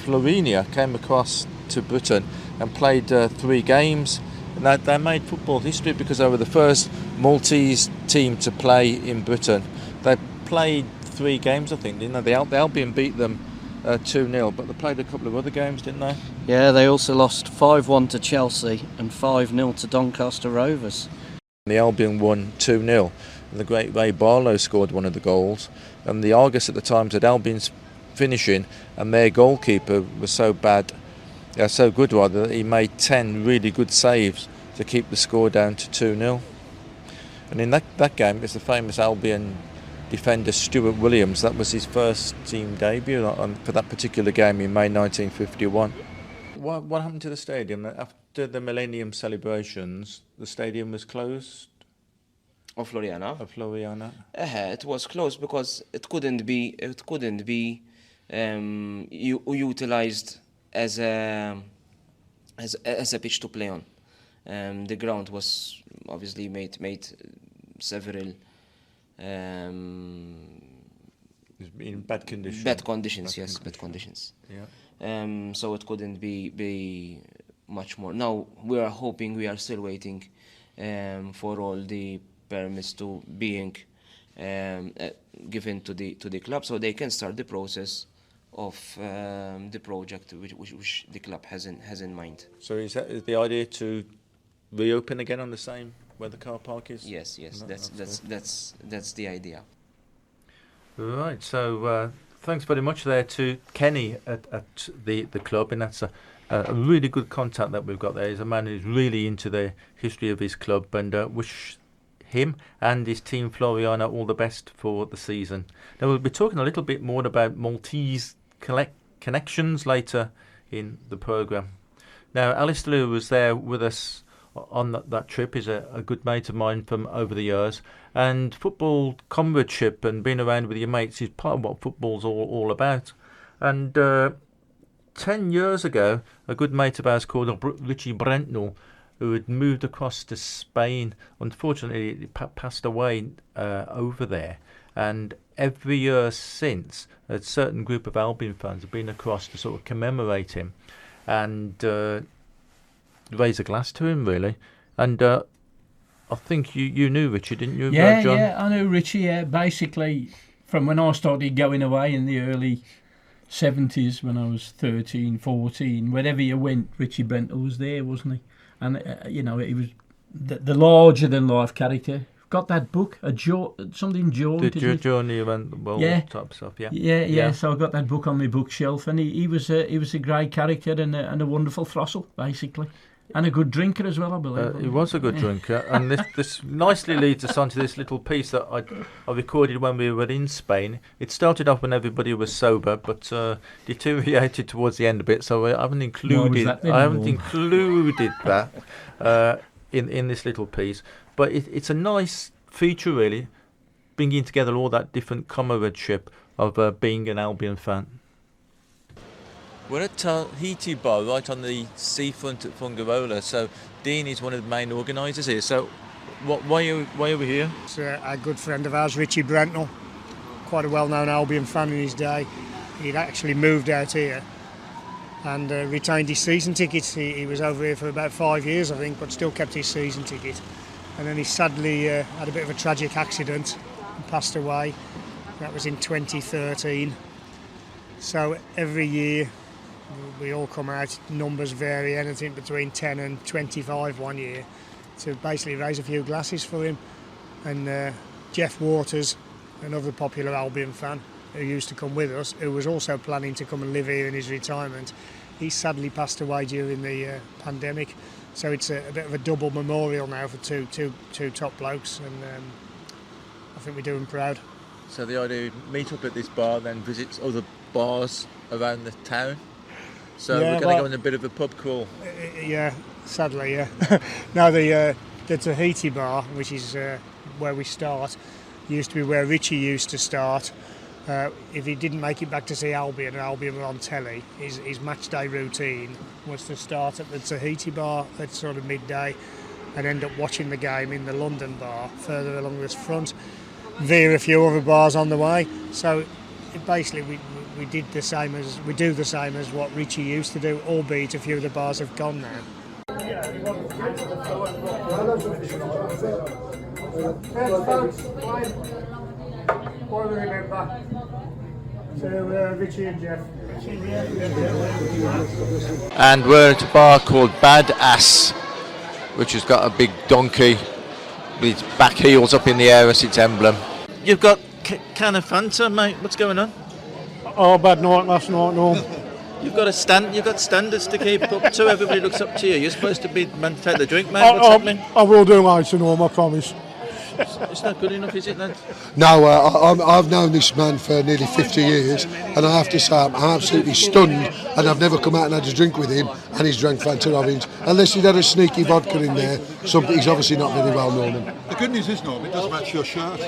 Floriana came across to Britain and played 3 games. And they made football history because they were the first Maltese team to play in Britain. They played 3 games, I think, didn't they? The Albion beat them 2-0, but they played a couple of other games, didn't they? Yeah, they also lost 5-1 to Chelsea and 5-0 to Doncaster Rovers. The Albion won 2-0, and the great Ray Barlow scored one of the goals. And the Argus at the time said Albion's finishing, and their goalkeeper was so good rather, that he made 10 really good saves to keep the score down to 2-0. And in that game, it's the famous Albion defender Stuart Williams. That was his first team debut for that particular game in May 1951. What happened to the stadium? After the Millennium celebrations, the stadium was closed? Of Floriana? Of Floriana. It was closed because it couldn't be utilised as a pitch to play on. The ground was obviously made several in bad condition. Bad conditions. Bad conditions. Yeah. So it couldn't be much more. Now we are still waiting for all the permits to being given to the club, so they can start the process of the project which the club has in mind. So is the idea to reopen again on the same where the car park is? Yes, No, that's the idea. Right, so thanks very much there to Kenny at the club, and that's a really good contact that we've got there. He's a man who's really into the history of his club, and wish him and his team Floriana all the best for the season. Now we'll be talking a little bit more about Maltese connections later in the programme. Now Alistair, who was there with us on that trip, is a good mate of mine from over the years, and football comradeship and being around with your mates is part of what football's all about. And 10 years ago, a good mate of ours called Richie Brentnall, who had moved across to Spain, unfortunately he passed away over there, and every year since a certain group of Albion fans have been across to sort of commemorate him and raise a glass to him, really. And I think you knew Richie, didn't you, Yeah, John? I knew Richie, yeah. Basically, from when I started going away in the early 70s, when I was 13, 14, wherever you went, Richie Brentnall was there, wasn't he? And, he was the larger-than-life character. Got that book, something Jaunt, The journey around the world type stuff, yeah. Yeah, so I got that book on my bookshelf, and he was a great character and a wonderful throstle, basically. And a good drinker as well, I believe. He was a good drinker, and this nicely leads us on to this little piece that I recorded when we were in Spain. It started off when everybody was sober, but deteriorated towards the end a bit, so I haven't included that in this little piece. But it's a nice feature, really, bringing together all that different comradeship of being an Albion fan. We're at Tahiti Bar, right on the seafront at Fuengirola. So Dean is one of the main organisers here. So why are we here? It's a good friend of ours, Richie Brentnall, quite a well-known Albion fan in his day. He'd actually moved out here and retained his season tickets. He was over here for about 5 years, I think, but still kept his season ticket. And then he sadly had a bit of a tragic accident and passed away. That was in 2013. So every year we all come out, numbers vary, anything between 10 and 25 one year, to basically raise a few glasses for him. And Geoff Waters, another popular Albion fan who used to come with us, who was also planning to come and live here in his retirement, he sadly passed away during the pandemic. So it's a bit of a double memorial now for two top blokes, and I think we do him proud. So the idea is meet up at this bar, then visit other bars around the town. So we're going to go on a bit of a pub crawl. Yeah, sadly, yeah. Now the Tahiti Bar, which is where we start, used to be where Richie used to start. If he didn't make it back to see Albion, and Albion were on telly, his match day routine was to start at the Tahiti Bar at sort of midday and end up watching the game in the London Bar further along this front, via a few other bars on the way. So basically we do the same as what Richie used to do, albeit a few of the bars have gone now. Richie and Geoff. And we're at a bar called Bad Ass, which has got a big donkey with its back heels up in the air as its emblem. You've got can of Fanta, mate. What's going on? Oh, bad night last night, no. You've got standards to keep up to. Everybody looks up to you. You're supposed to be man to take the drink, mate. What's happening? I will do later, Norm, I promise. It's not good enough, is it, then? No, I've known this man for nearly 50 years, and I have to say I'm absolutely stunned, and I've never come out and had a drink with him, and he's drank Fanta Orange. Unless he'd had a sneaky vodka in there, he's obviously not very well known. The good news is, Norm, it does match your shirt.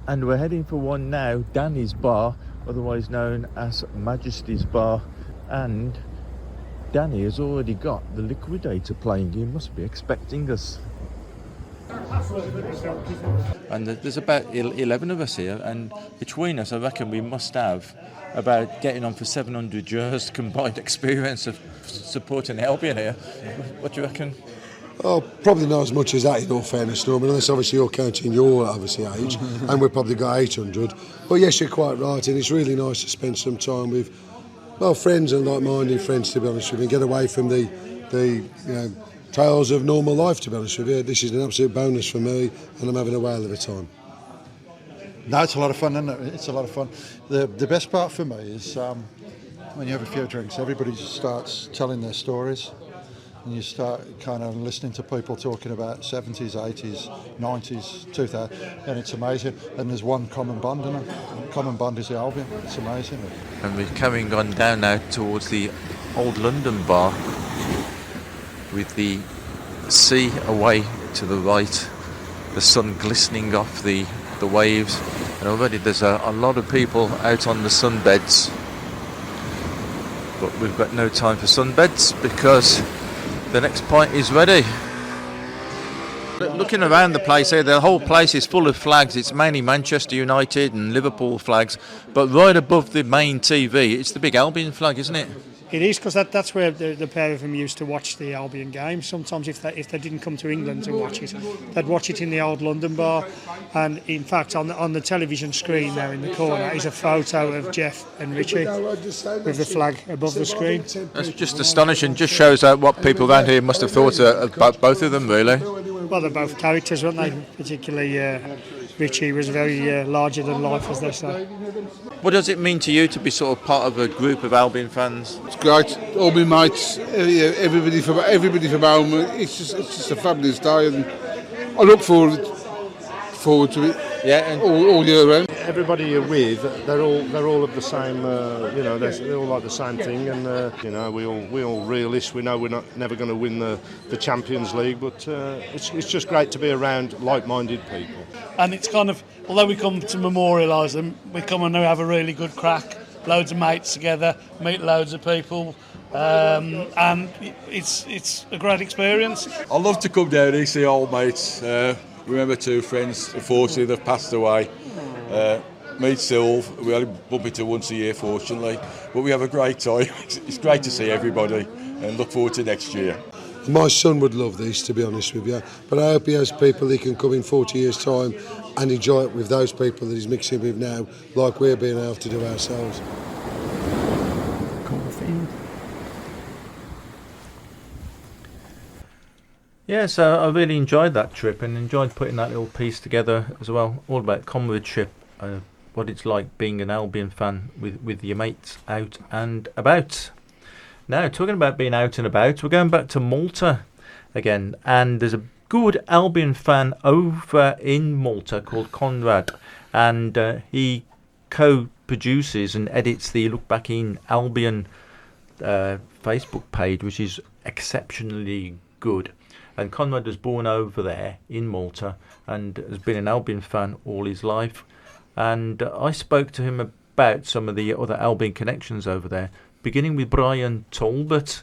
And we're heading for one now, Danny's Bar, otherwise known as Majesty's Bar, and Danny has already got the Liquidator playing. He must be expecting us. And there's about 11 of us here, and between us I reckon we must have about getting on for 700 years combined experience of supporting Albion here. What do you reckon? Oh, probably not as much as that, in all fairness, Norman, unless obviously you're counting your obviously age, and we've probably got 800. But yes, you're quite right, and it's really nice to spend some time with, well, friends and like-minded friends, to be honest with you, and get away from the trials of normal life, to be honest with you. This is an absolute bonus for me, and I'm having a whale of a time. No, it's a lot of fun, isn't it? It's a lot of fun. The best part for me is when you have a few drinks, everybody starts telling their stories, and you start kind of listening to people talking about 70s, 80s, 90s, 2000, and it's amazing. And there's one common bond, isn't it? The common bond is the Albion. It's amazing. And we're carrying on down now towards the Old London bar with the sea away to the right, the sun glistening off the waves, and already there's a lot of people out on the sunbeds, but we've got no time for sunbeds because the next pint is ready. Looking around the place here, the whole place is full of flags. It's mainly Manchester United and Liverpool flags, but right above the main TV it's the big Albion flag, isn't it? It is, because that's where the pair of them used to watch the Albion games. Sometimes if they didn't come to England to watch it, they'd watch it in the Old London bar. And in fact, on the television screen there in the corner is a photo of Geoff and Richie with the flag above the screen. That's just astonishing. Just shows what people around here must have thought about both of them, really. Well, they're both characters, weren't they? Particularly Richie was very larger than life, as they say. What does it mean to you to be sort of part of a group of Albion fans? It's great. All my mates, everybody from home. It's just a fabulous day, and I look forward to it. Yeah, and all year round. Everybody you're with, they're all of the same. They're all like the same thing, and we all realists. We know we're never going to win the Champions League, but it's just great to be around like-minded people. And it's kind of, although we come to memorialise them, we come and have a really good crack, loads of mates together, meet loads of people, and it's a great experience. I love to come down here, see old mates. Remember two friends, unfortunately they've passed away. Meet Sylv, we only bump into once a year fortunately, but we have a great time. It's great to see everybody and look forward to next year. My son would love this, to be honest with you, but I hope he has people he can come in 40 years' time and enjoy it with those people that he's mixing with now, like we're being able to do ourselves. Yeah, so I really enjoyed that trip and enjoyed putting that little piece together as well, all about comradeship, what it's like being an Albion fan with your mates out and about. Now, talking about being out and about, we're going back to Malta again, and there's a good Albion fan over in Malta called Conrad, and he co-produces and edits the Look Back in Albion Facebook page, which is exceptionally good. And Conrad was born over there in Malta and has been an Albion fan all his life. And I spoke to him about some of the other Albion connections over there, beginning with Brian Talbot,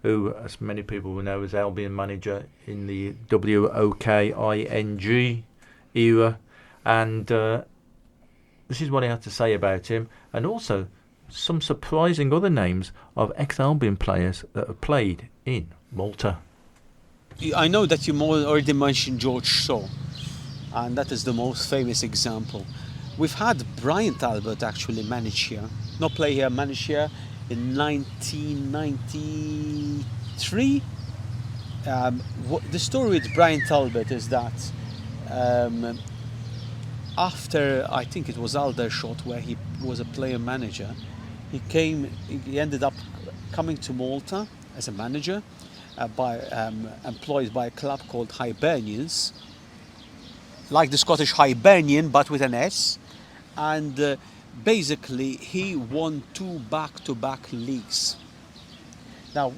who, as many people will know, was Albion manager in the WOKING era. And this is what he had to say about him, and also some surprising other names of ex-Albion players that have played in Malta. I know that you already mentioned George Shaw, and that is the most famous example. We've had Brian Talbot actually manage here, not play here, manage here in 1993. The story with Brian Talbot is that after, I think it was Aldershot, where he was a player manager, he ended up coming to Malta as a manager, employed by a club called Hibernians, like the Scottish Hibernian but with an S, and basically he won 2 back-to-back leagues. Now,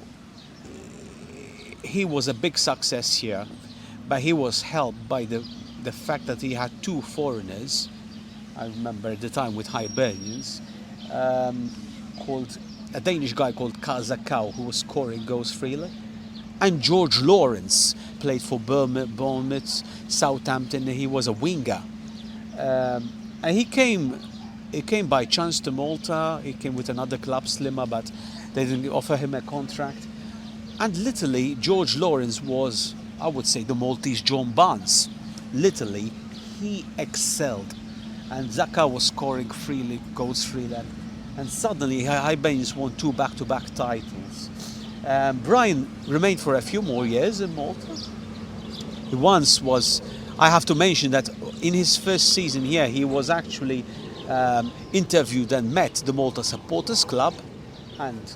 he was a big success here, but he was helped by the fact that he had 2 foreigners. I remember at the time with Hibernians, called a Danish guy called Kazakau, who was scoring goals freely, and George Lawrence played for Bournemouth, Southampton. He was a winger, and he came by chance to Malta. He came with another club, Slimmer, but they didn't offer him a contract. And literally, George Lawrence was, I would say, the Maltese John Barnes. Literally, he excelled, and Zaka was scoring freely, goals freely, and suddenly Hibernians won 2 back-to-back titles. Brian remained for a few more years in Malta. He once was, I have to mention that in his first season here, he was actually interviewed and met the Malta Supporters Club and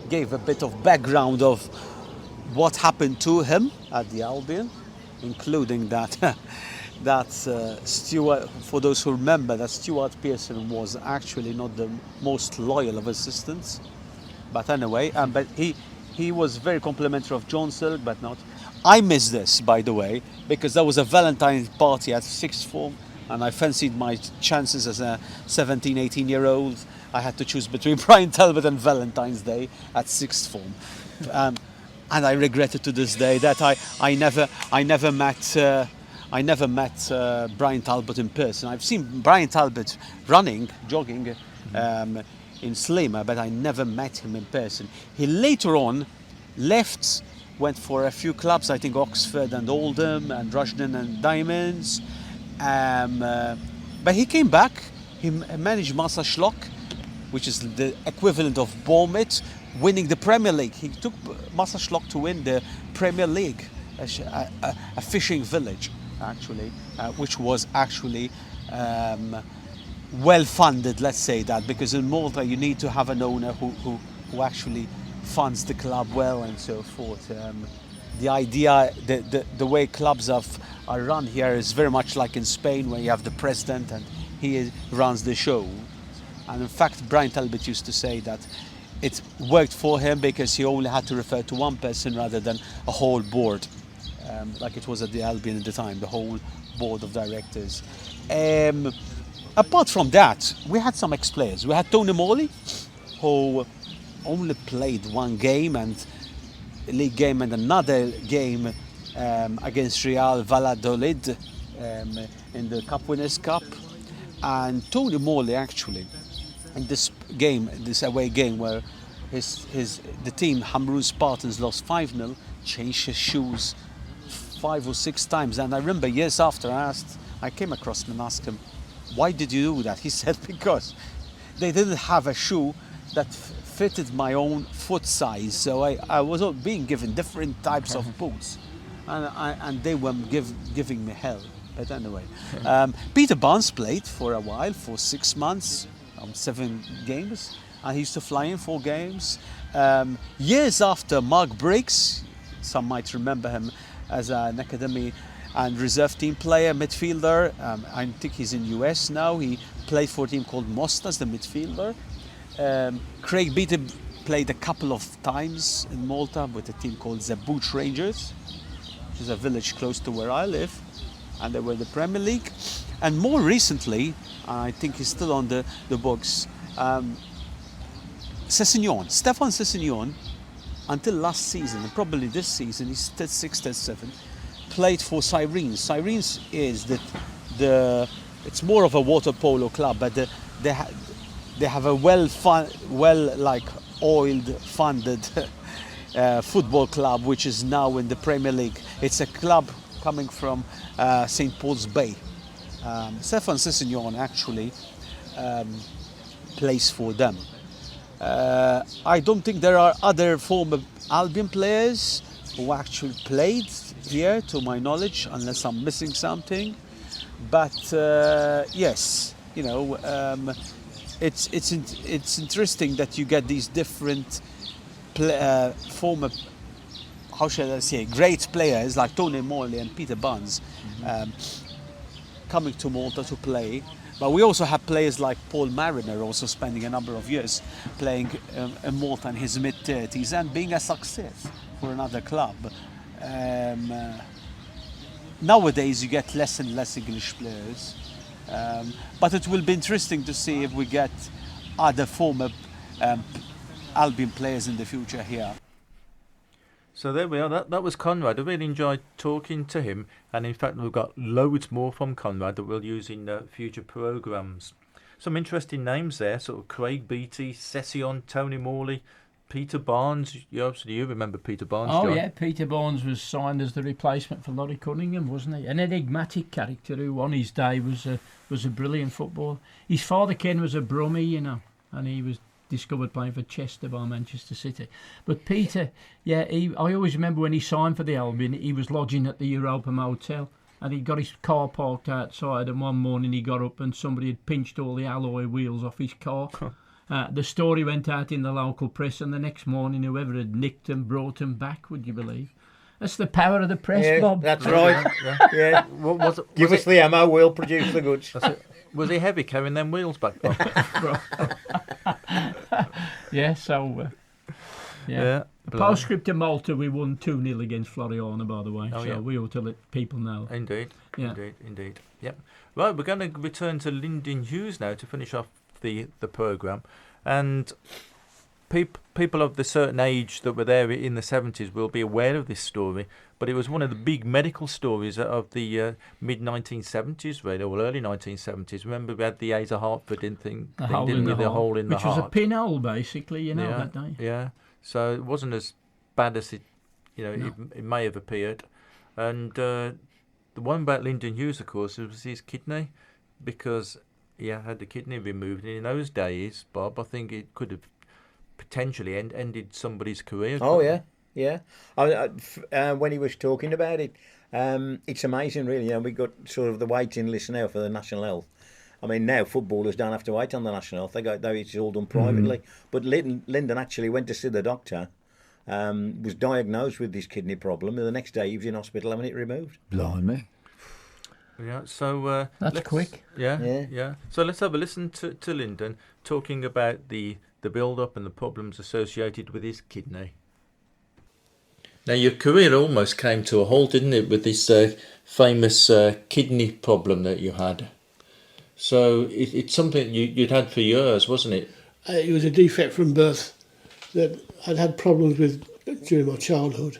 gave a bit of background of what happened to him at the Albion, including that Stuart, for those who remember, that Stuart Pearson was actually not the most loyal of assistants. But anyway, but he was very complimentary of John Silk, but not. I miss this, by the way, because there was a Valentine's party at sixth form, and I fancied my chances as a 17, 18-year-old. I had to choose between Brian Talbot and Valentine's Day at sixth form. And I regret it to this day that I never met Brian Talbot in person. I've seen Brian Talbot running, jogging in Sliema, but I never met him in person. He later on left, went for a few clubs, I think Oxford and Oldham and Rushden and Diamonds. But he came back. He managed Massachusetts, which is the equivalent of Bournemouth, winning the Premier League. He took Massachusetts to win the Premier League, a fishing village, actually, which was actually well funded, let's say that, because in Malta you need to have an owner who actually funds the club well and so forth. The idea, the way clubs are run here is very much like in Spain, where you have the president and he runs the show. And in fact, Brian Talbot used to say that it worked for him because he only had to refer to one person rather than a whole board, like it was at the Albion at the time, the whole board of directors. Apart from that, we had some ex-players. We had Tony Morley, who only played one game, and a league game, and another game against Real Valladolid in the Cup Winners' Cup. And Tony Morley, actually, in this game, this away game where the team Hamrun Spartans lost 5-0, changed his shoes 5 or 6 times. And I remember years after I came across him and asked him, why did you do that? He said, because they didn't have a shoe that fitted my own foot size, so I was being given different types of boots, and they were giving me hell. But anyway, Peter Barnes played for a while, for 6 months, 7 games, and he used to fly in 4 games. Years after Mark Briggs, some might remember him as an academy and reserve team player, midfielder. I think he's in US now. He played for a team called Mostas, the midfielder. Craig Beattie played a couple of times in Malta with a team called the Booch Rangers, which is a village close to where I live, and they were in the Premier League. And more recently, I think he's still on the books, Stefan Cessignon, until last season, and probably this season, he's 36, 37, played for Sirens. Sirens is it's more of a water polo club, but they have a oiled funded football club, which is now in the Premier League. It's a club coming from St. Paul's Bay. Stefan Cessignon actually plays for them. I don't think there are other former Albion players who actually played here, to my knowledge, unless I'm missing something. But yes, you know, it's interesting that you get these different former, how shall I say, great players like Tony Morley and Peter Barnes coming to Malta to play. But we also have players like Paul Mariner also spending a number of years playing in Malta in his mid-30s and being a success for another club. Nowadays you get less and less English players, but it will be interesting to see if we get other former Albion players in the future here. So there we are. That was Conrad. I really enjoyed talking to him, and in fact we've got loads more from Conrad that we'll use in future programmes. Some interesting names there, sort of Craig Beattie, Cessignon, Tony Morley, Peter Barnes. You remember Peter Barnes? Oh, John? Yeah, Peter Barnes was signed as the replacement for Laurie Cunningham, wasn't he? An enigmatic character who on his day was a brilliant footballer. His father Ken was a Brummie, you know, and he was discovered playing for Chester by Manchester City. But Peter, yeah, I always remember when he signed for the Albion, he was lodging at the Europa Motel, and he got his car parked outside, and one morning he got up and somebody had pinched all the alloy wheels off his car. The story went out in the local press, and the next morning whoever had nicked him brought him back, would you believe? That's the power of the press, Bob. That's right. Yeah. Give us the ammo, we'll produce the goods. Was he heavy carrying them wheels back, Bob? Yeah, so... Yeah. Postscript to Malta, we won 2-0 against Floriana, by the way. Oh, so yeah. we ought to let people know. Indeed. Yeah. Indeed. Yep. Right, we're going to return to Lyndon Hughes now to finish off the programme. And people of the certain age that were there in the 70s will be aware of this story, but it was one of the big medical stories of the mid-1970s, really, or early 1970s. Remember, we had the Asa Hartford thing, The hole in the heart. Which was a pinhole, basically, that day. Yeah. So it wasn't as bad as it may have appeared. And the one about Lyndon Hughes, of course, was his kidney, because he had the kidney removed. And in those days, Bob, I think it could have potentially ended somebody's career. Oh, yeah. When he was talking about it, it's amazing, really. We got sort of the waiting list now for the National Health. I mean, now footballers don't have to wait on the National Health. It's all done privately. But Lyndon actually went to see the doctor, was diagnosed with this kidney problem, and the next day he was in hospital having it removed. Blimey. Yeah, so... That's quick. Yeah. So let's have a listen to Lyndon talking about the build-up and the problems associated with his kidney. Now, your career almost came to a halt, didn't it, with this famous kidney problem that you had? So it's something you'd had for years, wasn't it? It was a defect from birth that I'd had problems with during my childhood,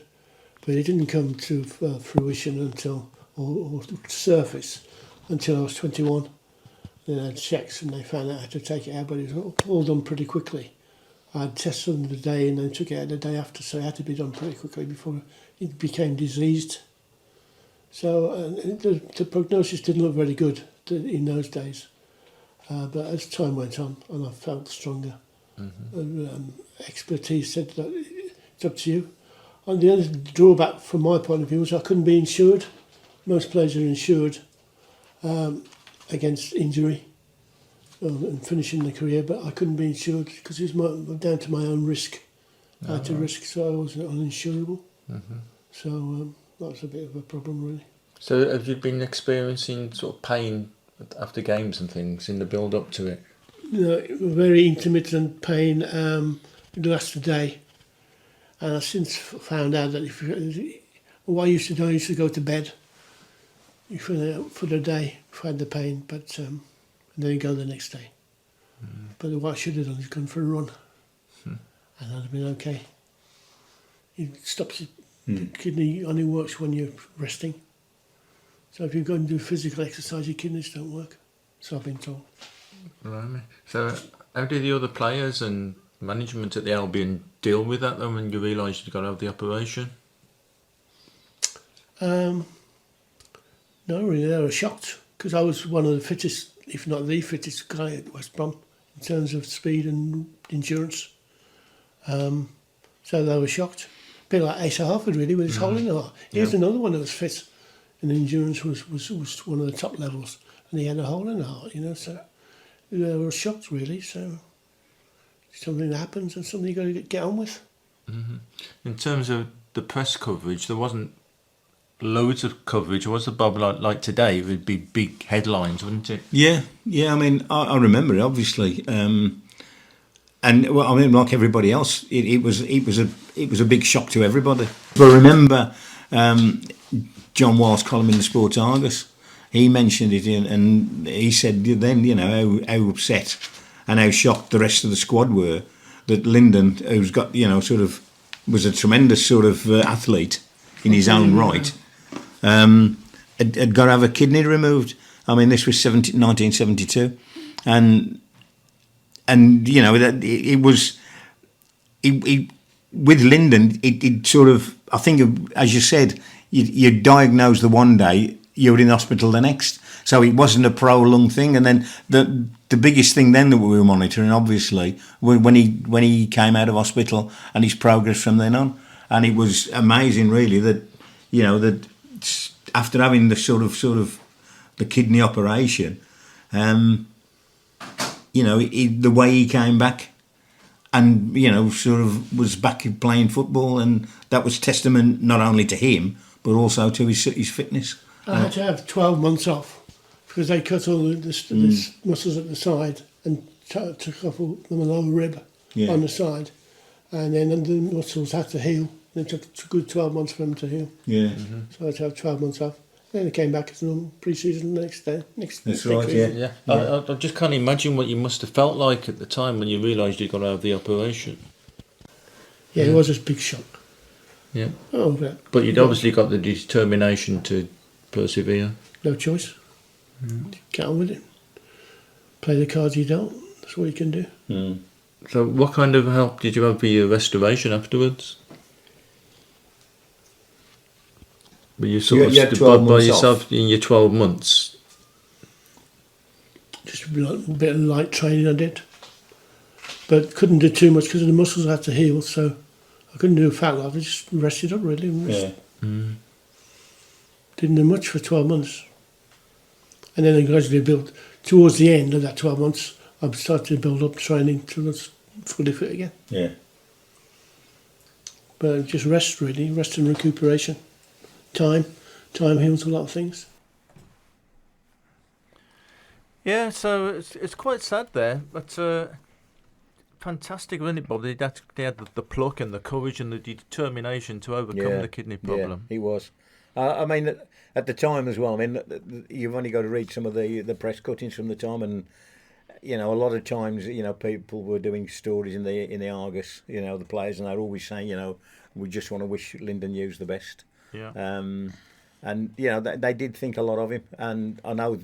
but it didn't come to fruition until, or surface, until I was 21. Then I had checks and they found out I had to take it out, but it was all done pretty quickly. I had tests on the day and then took it out the day after, so it had to be done pretty quickly before it became diseased. So the prognosis didn't look very good in those days. But as time went on and I felt stronger, expertise said that it's up to you. And the other drawback from my point of view was I couldn't be insured. Most players are insured against injury and finishing the career, but I couldn't be insured because it was down to my own risk. I had to risk, so I was uninsurable. So that was a bit of a problem, really. So have you been experiencing sort of pain after games and things in the build-up to it? Very intermittent pain. It lasted a day. And I've since found out that what I used to do, I used to go to bed for the day if I had the pain, but and then go the next day. But what I should have done is gone for a run, and I'd have been okay. It stops the kidney only works when you're resting. So if you go and do physical exercise, your kidneys don't work. So I've been told. Right. So how did the other players and management at the Albion deal with that then when you realised you'd got to have the operation? No, really, they were shocked because I was one of the fittest, if not the fittest guy at West Brom in terms of speed and endurance. So they were shocked. A bit like Asa Hartford, really, with his hole in the heart. Here's another one that was fit, and endurance was one of the top levels, and he had a hole in the heart, so they were shocked, really. So something that happens and something you've got to get on with. In terms of the press coverage, there wasn't loads of coverage, was there, Bob? Like today, it would be big headlines, wouldn't it? Yeah. I mean, I remember it obviously, and well, I mean, like everybody else, it was a big shock to everybody. But I remember John Wild's column in the Sports Argus. He mentioned it, and he said then, how upset and how shocked the rest of the squad were that Lyndon, who's got, sort of was a tremendous sort of athlete in his own right, had got to have a kidney removed. I mean, this was 1972, and that it was with Lyndon. It sort of, I think, as you said, you diagnosed the one day, you were in hospital the next. So it wasn't a prolonged thing. And then the biggest thing then that we were monitoring, obviously, when he came out of hospital and his progress from then on. And it was amazing, really, that, you know, that after having the sort of the kidney operation, you know, the way he came back and, you know, sort of was back playing football, and that was testament not only to him, but also to his fitness. I had to have 12 months off because they cut all the muscles at the side and took off the lower rib on the side. And then the muscles had to heal. And it took a good 12 months for them to heal. Yeah. So I had to have 12 months off. Then I came back as normal pre-season the next day. That's right, yeah. I just can't imagine what you must have felt like at the time when you realised you got to have the operation. Yeah, it was a big shock. Yeah. Oh, yeah. But you'd obviously got the determination to persevere. No choice. Get on with it. Play the cards you dealt. That's what you can do. So what kind of help did you have for your restoration afterwards? Were you sort of stood by yourself in your 12 months? Just a bit of light training I did. But couldn't do too much because the muscles had to heal, so I couldn't do a fat lot. I just rested up really. Didn't do much for 12 months. And then I gradually built, towards the end of that 12 months, I started to build up training till I was fully fit again. Yeah. But just rest really, rest and recuperation. Time heals a lot of things. Yeah, so it's quite sad there, but fantastic, wasn't it, Bob? They had the pluck and the courage and the determination to overcome the kidney problem. Yeah, he was. I mean, at the time as well, I mean, you've only got to read some of the press cuttings from the time, and, you know, a lot of times, you know, people were doing stories in the Argus, you know, the players, and they're always saying, you know, we just want to wish Lyndon Hughes the best. Yeah. And, you know, they did think a lot of him, and I know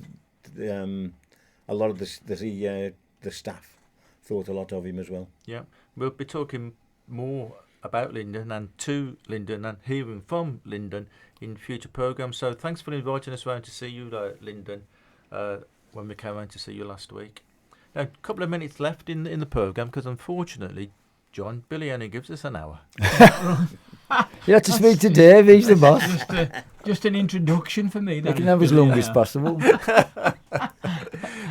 a lot of the staff thought a lot of him as well. Yeah, we'll be talking more about Lyndon and to Lyndon and hearing from Lyndon in future programmes. So thanks for inviting us round to see you, Lyndon, when we came round to see you last week. Now, a couple of minutes left in the programme because unfortunately, John, Billy only gives us an hour. You have to speak to Dave, he's the boss. Just an introduction for me. You can have as long as possible.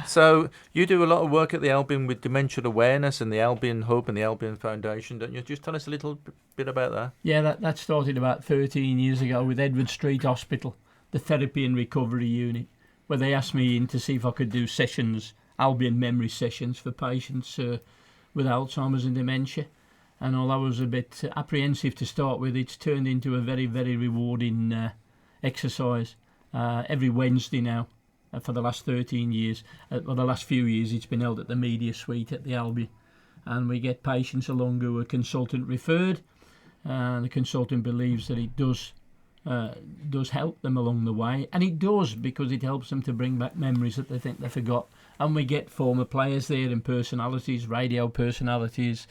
So you do a lot of work at the Albion with dementia awareness and the Albion Hub and the Albion Foundation, don't you? Just tell us a little bit about that. Yeah, that started about 13 years ago with Edward Street Hospital, the Therapy and Recovery Unit, where they asked me in to see if I could do sessions, Albion memory sessions for patients with Alzheimer's and dementia. And although I was a bit apprehensive to start with, it's turned into a very, very rewarding exercise. Every Wednesday now, for the last 13 years, or the last few years, it's been held at the Media Suite at the Albion. And we get patients along who are consultant referred. The consultant believes that it does help them along the way. And it does, because it helps them to bring back memories that they think they forgot. And we get former players there and personalities, radio personalities,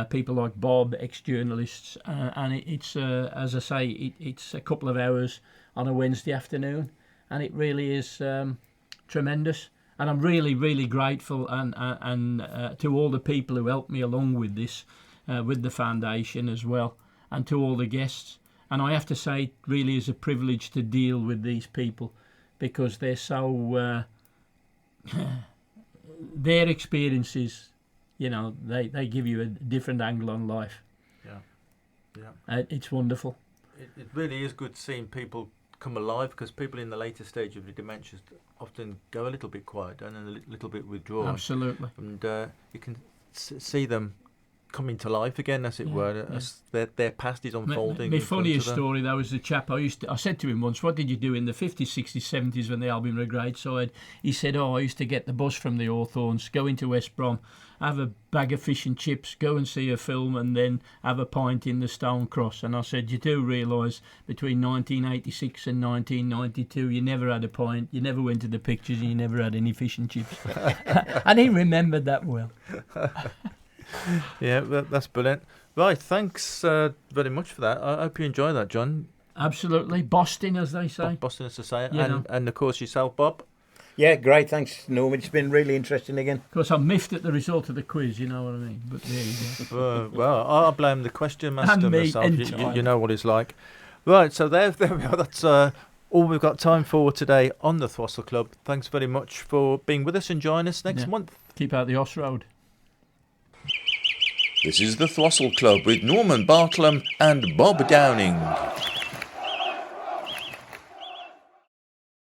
people like Bob, ex-journalists, and it's as I say, it's a couple of hours on a Wednesday afternoon, and it really is tremendous. And I'm really, really grateful and to all the people who helped me along with this, with the foundation as well, and to all the guests. And I have to say, it really is a privilege to deal with these people, because they're so their experiences. You know, they give you a different angle on life. Yeah. It's wonderful. It really is good seeing people come alive, because people in the later stage of the dementia often go a little bit quiet and a little bit withdrawn. Absolutely. And you can see them coming to life again, as it were, as their past is unfolding. My funniest story, though, was the chap I said to him once, what did you do in the 50s, 60s, 70s when the Albion were a great side? He said, I used to get the bus from the Hawthorns, go into West Brom, have a bag of fish and chips, go and see a film, and then have a pint in the Stone Cross. And I said, you do realise between 1986 and 1992 you never had a pint, you never went to the pictures, and you never had any fish and chips. And he remembered that well. Yeah, that's brilliant. Right, thanks very much for that. I hope you enjoy that, John. Absolutely. Boston, as they say. Boston, as they say. And of course yourself, Bob. Yeah, great. Thanks, Norm. It's been really interesting again. Of course, I'm miffed at the result of the quiz, you know what I mean? But there you go. Well, I blame the question master And me myself. entirely. You know what it's like. Right, so there we are. That's all we've got time for today on the Throstle Club. Thanks very much for being with us and join us next month. Keep out the Oss Road. This is the Throstle Club with Norman Bartlam and Bob Downing.